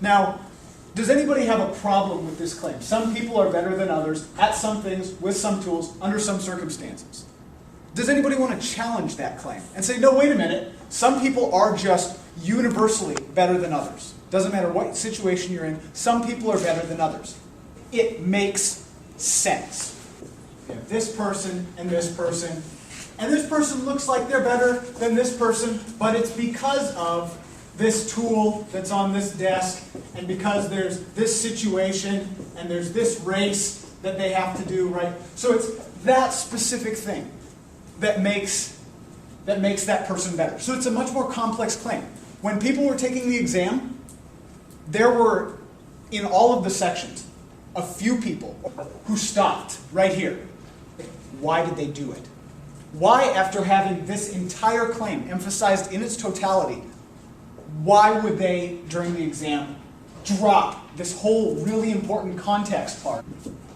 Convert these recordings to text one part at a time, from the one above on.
Now, does anybody have a problem with this claim? Some people are better than others at some things, with some tools, under some circumstances. Does anybody want to challenge that claim and say, no, wait a minute, some people are just universally better than others. Doesn't matter what situation you're in, some people are better than others. It makes sense. You have this person, and this person looks like they're better than this person, but it's because of this tool that's on this desk, and because there's this situation, and there's this race that they have to do, right? So it's that specific thing that makes that person better. So it's a much more complex claim. When people were taking the exam, there were, in all of the sections, a few people who stopped right here. Why did they do it? Why, after having this entire claim emphasized in its totality, why would they, during the exam, drop this whole really important context part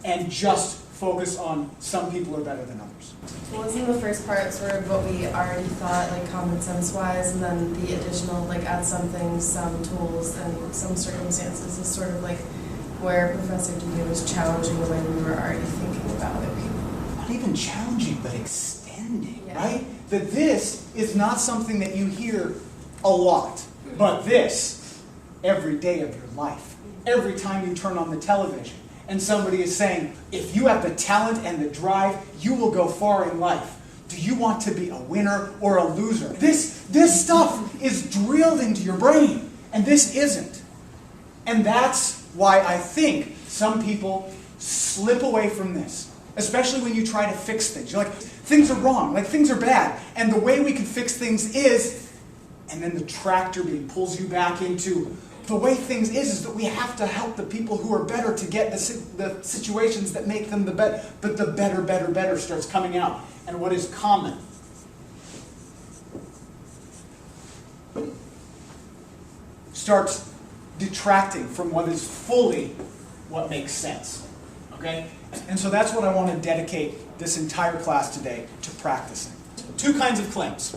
and just focus on some people are better than others? Wasn't the first part sort of what we already thought, like common sense wise, and then the additional, like add some things, some tools, and some circumstances is sort of like where Professor Dugan was challenging the way we were already thinking about it. Not even challenging, but extending, yeah. Right? That this is not something that you hear a lot, but this every day of your life. Every time you turn on the television and somebody is saying, if you have the talent and the drive, you will go far in life. Do you want to be a winner or a loser? This stuff is drilled into your brain, and this isn't. And that's why I think some people slip away from this, especially when you try to fix things. You're like, things are wrong, like things are bad, and the way we can fix things is, and then the tractor beam pulls you back into, the way things is that we have to help the people who are better to get the situations that make them the better. But the better starts coming out. And what is common starts detracting from what is fully what makes sense. Okay? And so that's what I want to dedicate this entire class today to practicing. Two kinds of claims.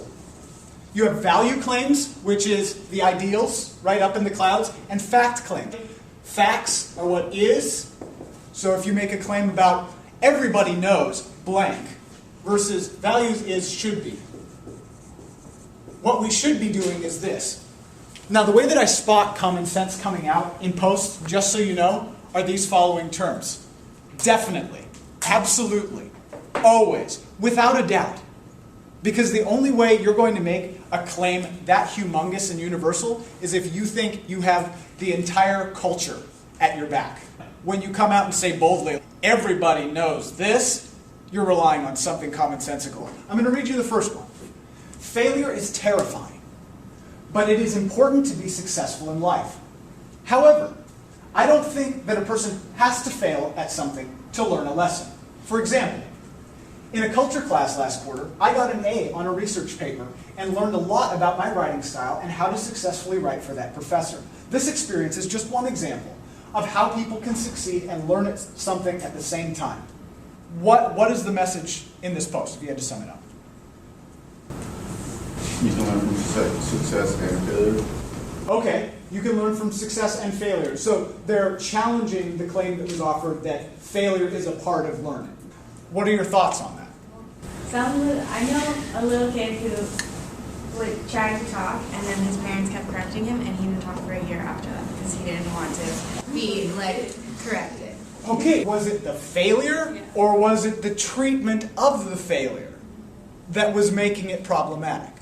You have value claims, which is the ideals, right up in the clouds, and fact claims. Facts are what is. So if you make a claim about everybody knows blank, versus values is should be. What we should be doing is this. Now the way that I spot common sense coming out in posts, just so you know, are these following terms. Definitely, absolutely, always, without a doubt. Because the only way you're going to make a claim that humongous and universal is if you think you have the entire culture at your back. When you come out and say boldly, everybody knows this, you're relying on something commonsensical. I'm going to read you the first one. Failure is terrifying, but it is important to be successful in life. However, I don't think that a person has to fail at something to learn a lesson. For example, in a culture class last quarter, I got an A on a research paper and learned a lot about my writing style and how to successfully write for that professor. This experience is just one example of how people can succeed and learn something at the same time. What is the message in this post, if you had to sum it up? You can learn from success and failure. Okay, you can learn from success and failure. So they're challenging the claim that was offered that failure is a part of learning. What are your thoughts on that? I know a little kid who would try to talk, and then his parents kept correcting him, and he would talk for a year after that because he didn't want to be corrected. Okay, was it the failure, or was it the treatment of the failure that was making it problematic?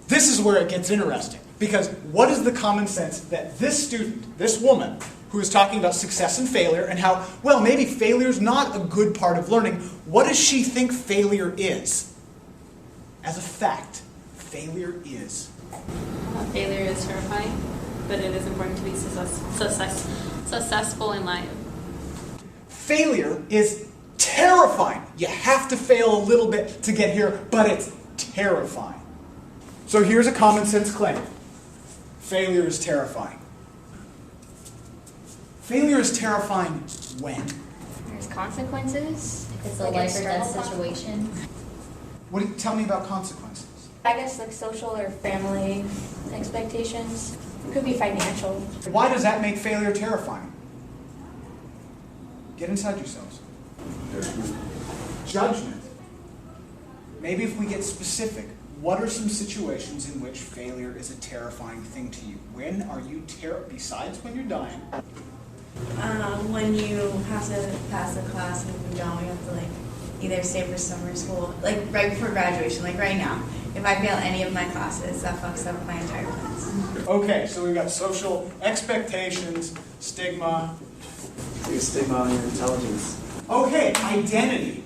This is where it gets interesting, because what is the common sense that this student, this woman, who is talking about success and failure and how, well, maybe failure is not a good part of learning, what does she think failure is? As a fact, failure is. Failure is terrifying, but it is important to be successful in life. Failure is terrifying. You have to fail a little bit to get here, but it's terrifying. So here's a common sense claim. Failure is terrifying. Failure is terrifying when? There's consequences. If it's a Like life or external death situation. What do you tell me about consequences? I guess like social or family expectations. It could be financial. Why does that make failure terrifying? Get inside yourselves. Judgment. Maybe if we get specific, what are some situations in which failure is a terrifying thing to you? When are you besides when you're dying? When you have to pass a class and if you don't, you have to like either stay for summer school, like right before graduation, like right now. If I fail any of my classes, that fucks up my entire plans. Okay, so we've got social expectations, stigma. Stigma on your intelligence. Okay, identity.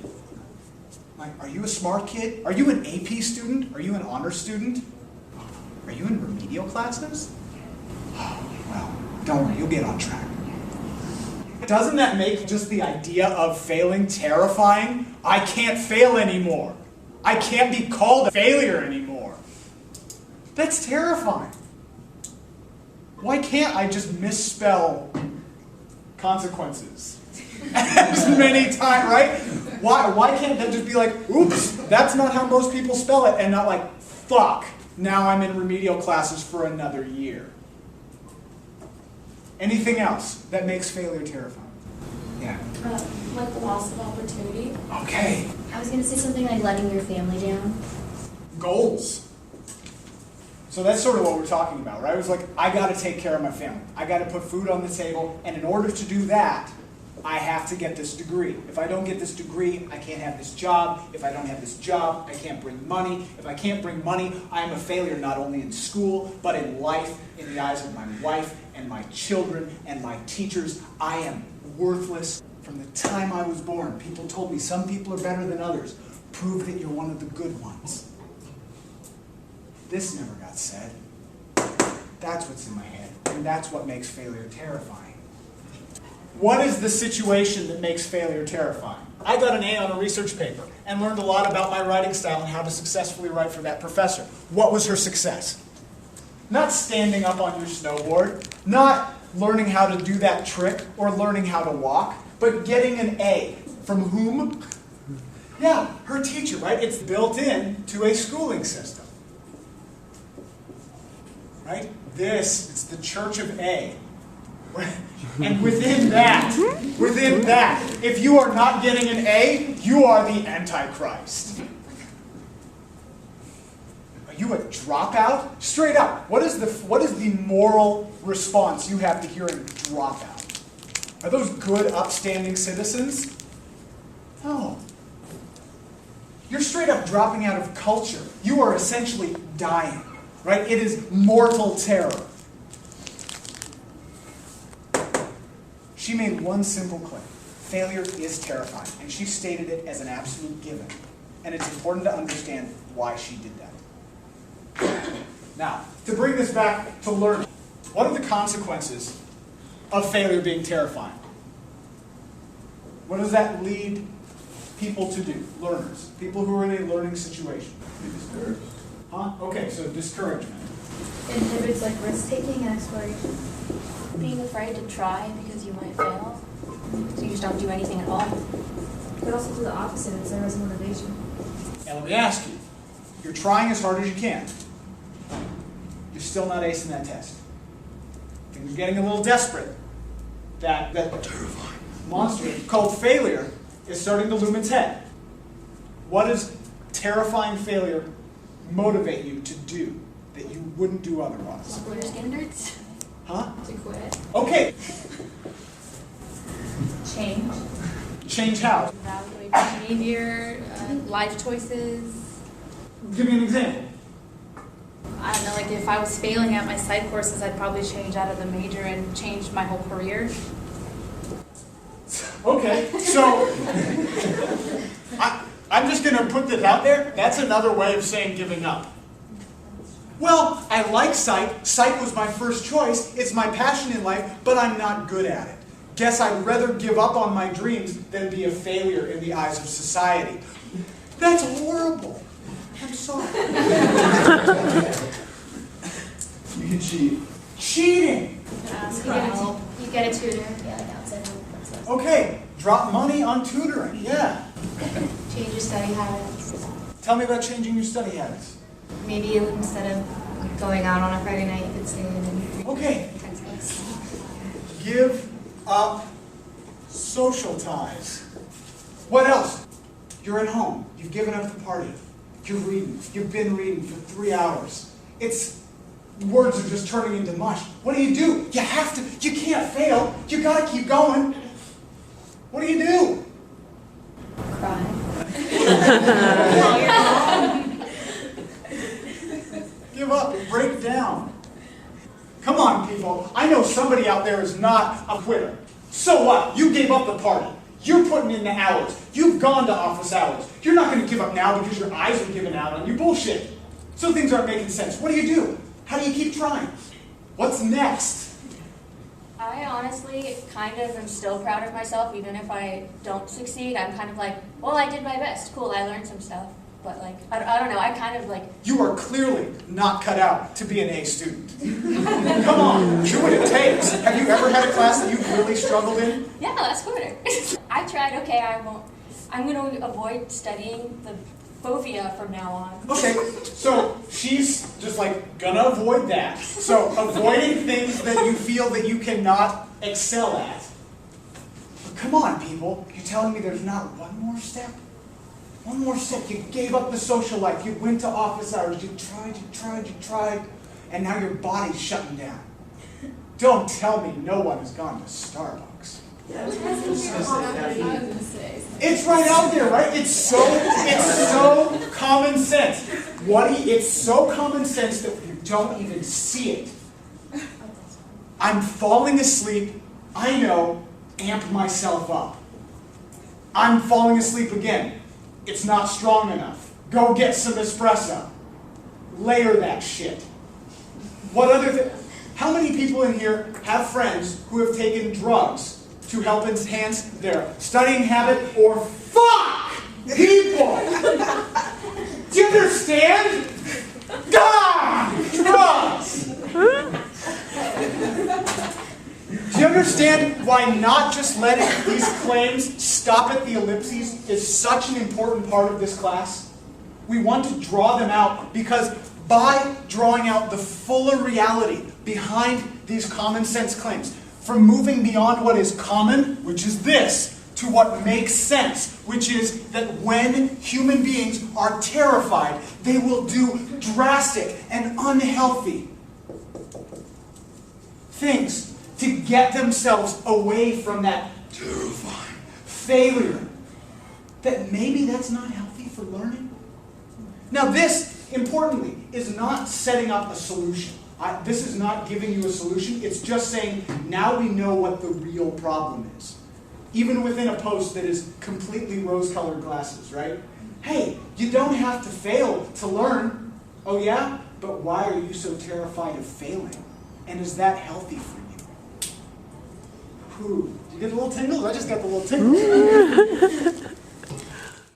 Like, are you a smart kid? Are you an AP student? Are you an honor student? Are you in remedial classes? Well, don't worry, you'll get on track. Doesn't that make just the idea of failing terrifying? I can't fail anymore. I can't be called a failure anymore. That's terrifying. Why can't I just misspell consequences as many times, right? Why can't that just be like, oops, that's not how most people spell it, and not like, fuck, now I'm in remedial classes for another year. Anything else that makes failure terrifying? Yeah. Like the loss of opportunity. Okay. I was going to say something like letting your family down. Goals. So that's sort of what we're talking about, right? It was like, I got to take care of my family. I got to put food on the table, and in order to do that, I have to get this degree. If I don't get this degree, I can't have this job. If I don't have this job, I can't bring money. If I can't bring money, I am a failure not only in school, but in life, in the eyes of my wife and my children and my teachers. I am worthless. From the time I was born, people told me some people are better than others. Prove that you're one of the good ones. This never got said. That's what's in my head, and that's what makes failure terrifying. What is the situation that makes failure terrifying? I got an A on a research paper and learned a lot about my writing style and how to successfully write for that professor. What was her success? Not standing up on your snowboard, not learning how to do that trick or learning how to walk, but getting an A. From whom? Yeah, her teacher, right? It's built in to a schooling system. Right? It's the Church of A. And within that, if you are not getting an A, you are the Antichrist. Are you a dropout? Straight up, what is the moral response you have to hearing dropout? Are those good, upstanding citizens? No. You're straight up dropping out of culture. You are essentially dying, right? It is mortal terror. She made one simple claim. Failure is terrifying. And she stated it as an absolute given. And it's important to understand why she did that. Now, to bring this back to learning, what are the consequences of failure being terrifying? What does that lead people to do? Learners. People who are in a learning situation. Be discouraged. Huh? Okay, so discouragement. Inhibits like risk-taking and exploration. Being afraid to try because you might fail. So you just don't do anything at all. You could also do the opposite. It's there as motivation. And let me ask you, you're trying as hard as you can. You're still not acing that test. Things are getting a little desperate. That terrifying monster called failure is starting to loom its head. What does terrifying failure motivate you to do that you wouldn't do otherwise? Lower your standards. Huh? To quit. Okay. Change. Change how? Evaluate behavior, life choices. Give me an example. I don't know, like if I was failing at my psych courses, I'd probably change out of the major and change my whole career. Okay, so I'm just going to put this out there. That's another way of saying giving up. Well, I like psych. Psych was my first choice. It's my passion in life, but I'm not good at it. Guess I'd rather give up on my dreams than be a failure in the eyes of society. That's horrible. I'm sorry. You can cheat. Cheating. You get a tutor. Yeah, like outside influences. Okay, drop money on tutoring. Yeah. Change your study habits. Tell me about changing your study habits. Maybe instead of going out on a Friday night, you could stay in and Okay, friends books. give up social ties. What else? You're at home. You've given up the party. You're reading. You've been reading for 3 hours. Words are just turning into mush. What do? You have to, you can't fail. You gotta keep going. What do? Cry. Give up, break down. Come on, people. I know somebody out there is not a quitter. So what? You gave up the party. You're putting in the hours. You've gone to office hours. You're not going to give up now because your eyes are giving out on you. Bullshit. So things aren't making sense. What do? How do you keep trying? What's next? I honestly kind of am still proud of myself, even if I don't succeed. I'm kind of like, well, I did my best. Cool, I learned some stuff. But like, I don't know, I kind of like... You are clearly not cut out to be an A student. Come on, do what it takes. Have you ever had a class that you've really struggled in? Yeah, last quarter. I tried, okay, I'm going to avoid studying the phobia from now on. Okay, so she's just like gonna avoid that. So avoiding things that you feel that you cannot excel at. But come on, people, you're telling me there's not one more step? One more step. You gave up the social life. You went to office hours. You tried, and now your body's shutting down. Don't tell me no one has gone to Starbucks. It's right out there, right? It's so common sense. It's so common sense that you don't even see it. I'm falling asleep. I know, amp myself up. I'm falling asleep again. It's not strong enough. Go get some espresso. Layer that shit. What other thing? How many people in here have friends who have taken drugs to help enhance their studying habit or fuck people? Do you understand? Drugs! Do you understand why not just letting these claims stop at the ellipses is such an important part of this class? We want to draw them out because by drawing out the fuller reality behind these common sense claims, from moving beyond what is common, which is this, to what makes sense, which is that when human beings are terrified, they will do drastic and unhealthy things to get themselves away from that terrifying failure. That maybe that's not healthy for learning. Now this, importantly, is not setting up a solution. This is not giving you a solution. It's just saying, now we know what the real problem is. Even within a post that is completely rose-colored glasses, right? Hey, you don't have to fail to learn. Oh yeah? But why are you so terrified of failing? And is that healthy for you? Whew. Did you get a little tingle? I just got the little tingle.